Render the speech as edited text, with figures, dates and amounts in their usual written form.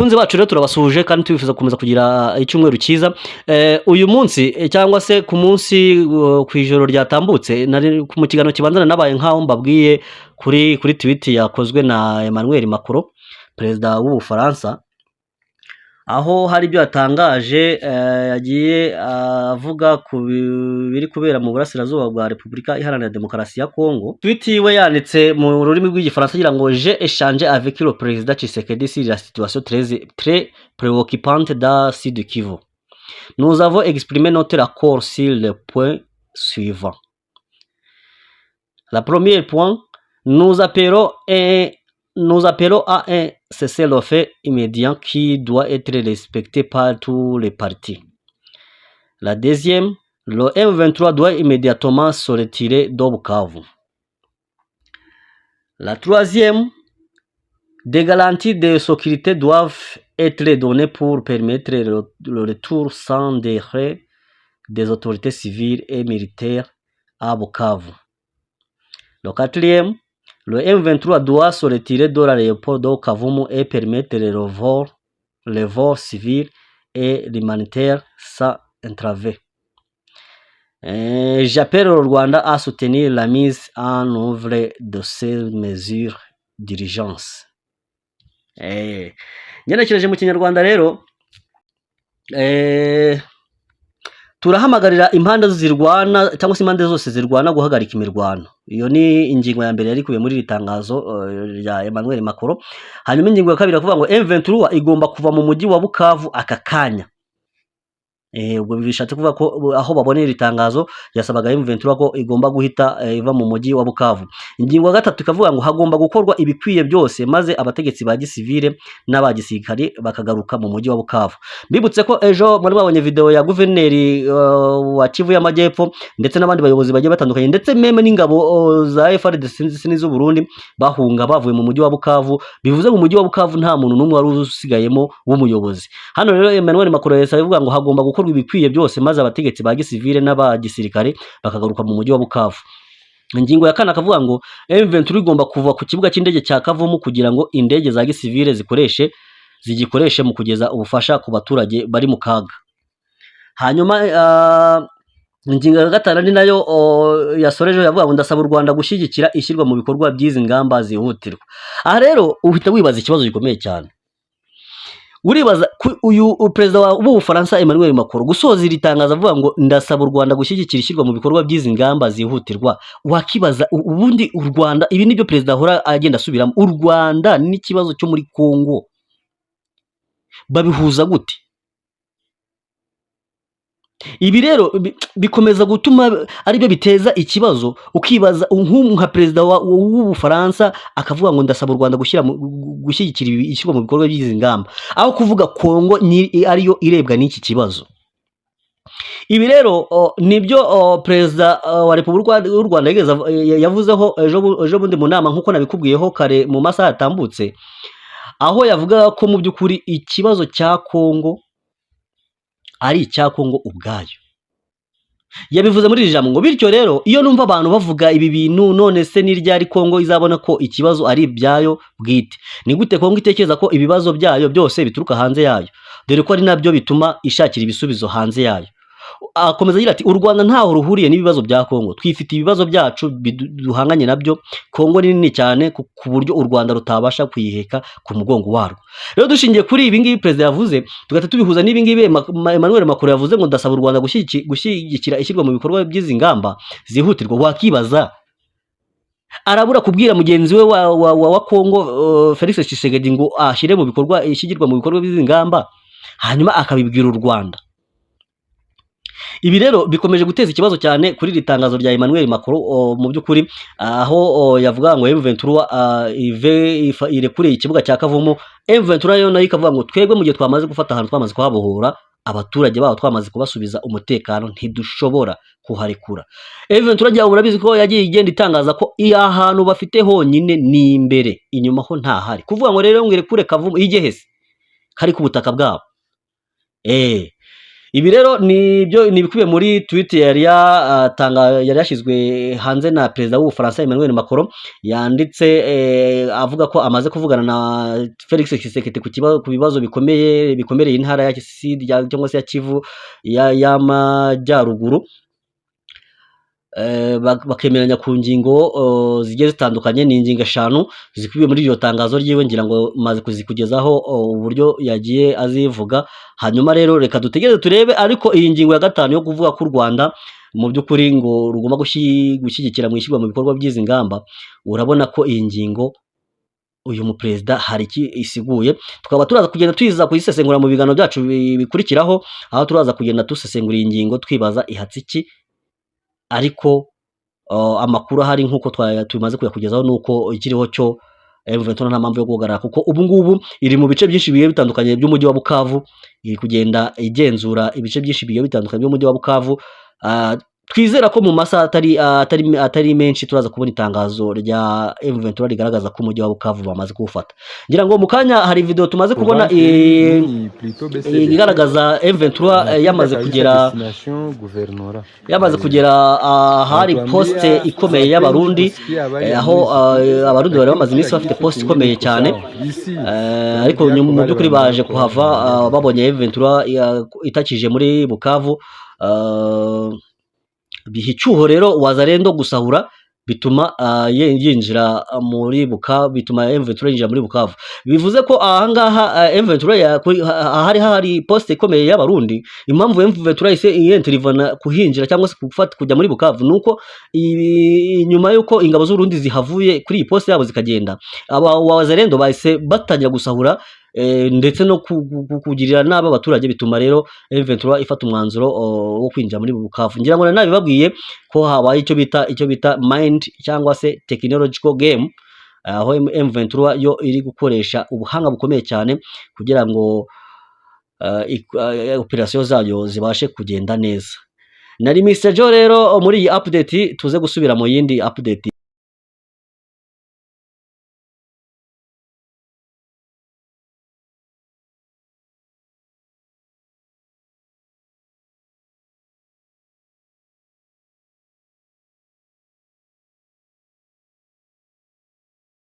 bakunzi bacu rero turabasuje kandi tubifuza gukomeza kugira icyumweru cyiza. Uyu munsi cyangwa se ku munsi ku ijoro ryatambutse nari mu kiganiro kibanzana nabaye nkaho mbabwiye kuri tweet yakozwe na Emmanuel Macron, perezida w'Ubufaransa, aho hari ibyo yatangaje yagiye avuga ku biri kubera mu burasirazuba bwa Repubulika Iharanira Demokarasi ya Congo. Tweet yiwe yanditse mu rurimi rw'igifaransa agira ngo j'ai échangé avec le président Tshisekedi sur la situation très préoccupante dans Sud Kivu. Nous avons exprimé notre accord sur le point suivant. La première point, nous appelons à un cessez-le-feu immédiat qui doit être respecté par tous les partis. La deuxième, le M23 doit immédiatement se retirer de Bukavu. La troisième, des garanties de sécurité doivent être données pour permettre le retour sans délai des autorités civiles et militaires à Bukavu. Le quatrième, le M23 doit se retirer de l'aéroport de Kavumu et permettre les vols civils et humanitaires sans entraver. J'appelle le Rwanda à soutenir la mise en œuvre de ces mesures d'urgence. Ngenekereje mu Kinyarwanda rero turahamagarira impande zirwana cyangwa se impande zose zirwana guhagarika imirwano. Iyo ni ingingo ya mbere yari kubiye muri ritangazo rya Emmanuel Macron. Hanyuma ingingo ya kabiri avuga ngo M23 igomba kuva mu mujyi wa Bukavu aka kanya. Ubwo bishatse kuvuga ko aho baboneye ritangazo yasabaga M23 ko igomba guhita iva mu mujyi wa Bukavu. Ingingo ya gatatu ikavuga ngo hagomba gukorwa ibikwiye byose maze abategetsi ba gisivile n'abagisirikari bakagaruka mu mujyi wa Bukavu. Bibutse ko ejo muri babonye video ya guverineri wa Kivu y'Amajyepfo ndetse n'abandi bayobozi bagiye batandukanye ndetse meme n'ingabo za FARDC n'iz'u Burundi bahunga bavuye mu mujyi wa Bukavu. Bivuze mu mujyi wa Bukavu nta muntu n'umwe wari usigayemo w'umuyobozi. Hano rero Emmanuel Macron yasabivuga ngo hagomba gukorwa ibikwiye byose maze abategetsi ba gisivile n'abagisirikare bakagaruka mu mujyi wa Bukavu. Ingingo ya kane akavuga ngo M23 igomba kuva ku kibuga cy'indege cya Kavumu kugira ngo indege za gisivile zigikoreshe mu kugeza ubufasha ku baturage bari mu kaga. Hanyuma ingingo ya gatanu ni nayo yasoreje yavuga ngo ndasaba u Rwanda gushyigikira ishyirwa mu bikorwa by'izi ngamba zihutirwa. Aha rero uhita wibaza ikibazo gikomeye cyane. Uribaza uyu perezida w'Ubufaransa Emmanuel Macron gusoza iri tangazo avuga ngo ndasaba u Rwanda gushyigikira ishyirwa mu bikorwa by'izi ngamba zihutirwa. Wakibaza ubundi u Rwanda, ibi nibyo perezida ahora agenda asubiramo, u Rwanda n'ikibazo cyo muri Congo babihuza gute? Ibi rero bikomeza gutuma aribyo biteza ikibazo. Ukibaza nka perezida w'Ubufaransa akavuga ngo ndasaba u Rwanda gushyigikira ishyirwa mu bikorwa by'izi ngamba, aho kuvuga Congo ariyo irebwa n'iki kibazo. Ibi rero nibyo perezida wa Repubulika y'u Rwanda yavuzeho ejo bundi mu nama nk'uko nabikubwiyeho kare mu masaha yatambutse, aho yavuga ko mu by'ukuri ikibazo cya Congo ari icya Congo ubwayo. Yabivuze muri iri jambo ngo bityo rero iyo numva abantu bavuga ibi bintu none se n'iryari Congo izabona ko ikibazo ari ibyayo bwite? Ni gute Congo itekereza ko ibibazo byayo byose bituruka hanze yayo, dore ko ari nabyo bituma ishakira ibisubizo hanze yayo? Akomeza agira ati u Rwanda ntaho ruhuriye n'ibibazo bya Congo, twifite ibibazo byacu duhanganye nabyo. Congo ni nini cyane ku buryo u Rwanda rutabasha kuyiheka ku mugongo warwo. Rero dushingiye kuri ibi ngibi perezida yavuze, tugahita tubihuza n'ibi ngibi Emmanuel Macron yavuze ngo ndasaba u Rwanda gushyigikira ishyirwa mu bikorwa by'izi ngamba zihutirwa. Wakibaza arabura kubwira mugenzi we wa Congo Felix Tshisekedi ngo ashyire mu bikorwa ishyirwa mu bikorwa by'izi ngamba, hanyuma akabibwira u Rwanda? Ibi rero bikomeje guteza ikibazo cyane kuri iri tangazo rya Emmanuel Macron mu by'ukuri, aho yavuga ngo M23 irekuriye ikibuga cya Kavumu. M23 yo nayo ikavuga ngo twebwe mu gihe twamaze gufata ahantu twamaze kuhabohora abaturage babo, twamaze kubasubiza umutekano, ntidushobora kuharekura. M23 ryawe urabizi ko yagiye igenda itangaza ko ahantu bafite honyine ni imbere, inyuma ho ntahari. Kuvuga ngo rero ngo irekure Kavumu ijye hese kari ku butaka bwabo. Ibi rero nibyo nibikubiye muri tweet yari yashyizwe hanze na perezida w'Ubufaransa Emmanuel Macron, yanditse avuga ko amaze kuvugana na Felix Tshisekedi ku bibazo bikomereye intara ya Sud cyangwa se ya Kivu y'amajyaruguru, bakemeranya ku ngingo zigiye zitandukanye. Ni ingingo 5 zikubiye muri iryo tangazo ryiwe, ngira ngo maze kuzikugezaho uburyo yagiye azivuga. Hanyuma rero reka dutegereze turebe, ariko iyi ngingo ya 5 yo kuvuga ko u Rwanda mu by'ukuri ngo rugomba gushyigikira mu ishyirwa mu bikorwa by'izi ngamba, urabona ko iyi ngingo uyu muperezida hari iki isiguye. Tukaba turaza kugenda tuyiza kuyisesengura mu biganiro byacu bikurikiraho, aho turaza kugenda dusesengura iyi ngingo twibaza ihatse iki, ariko amakuru ahari nk'uko tumaze kuyakugezaho nuko ikiriho cyo M23 nta mpamvu yo guhagarara, kuko ubu ngubu iri mu bice byinshi bigiye bitandukanye by'umujyi wa Bukavu, iri kugenda igenzura ibice byinshi bigiye bitandukanye by'umujyi wa Bukavu. Twizera ko mu masaha atari menshi turaza kubona itangazo rya M23 rigaragaza ko umujyi wa Bukavu bamaze kuwufata. Ngira ngo mu kanya hari video tumaze kubona igaragaza M23 yamaze kugera ahari poste ikomeye y'abarundi, aho abarundi bari bamaze iminsi bafite poste ikomeye cyane, ariko mu by'ukuri baje kuhava babonye M23 itakije muri Bukavu. Bihicyuho rero wazarendo gusahura bituma yinjira muri Bukavu, bituma M23 yinjira muri Bukavu. Bivuze ko ahangaha M23 hari poste ikomeye y'abarundi. Impamvu M23 ise yentrivana kuhinjira cyangwa se kujya muri Bukavu nuko nyuma yuko ingabo z'Urundi zihavuye kuri iyi poste yabo zikagenda, wazarendo bahise batangira gusahura ndetse no kugirira nabi abaturage, bituma rero M23 ifata umwanzuro wo kwinjira muri Bukavu. Ngira ngo nabibabwiye ko habaye icyo bita mind cyangwa se technological game, aho M23 yo iri gukoresha ubuhanga bukomeye cyane kugira ngo operation zayo zibashe kugenda neza. Nari Mr. Joe rero muri iyi update, tuze gusubira mu yindi update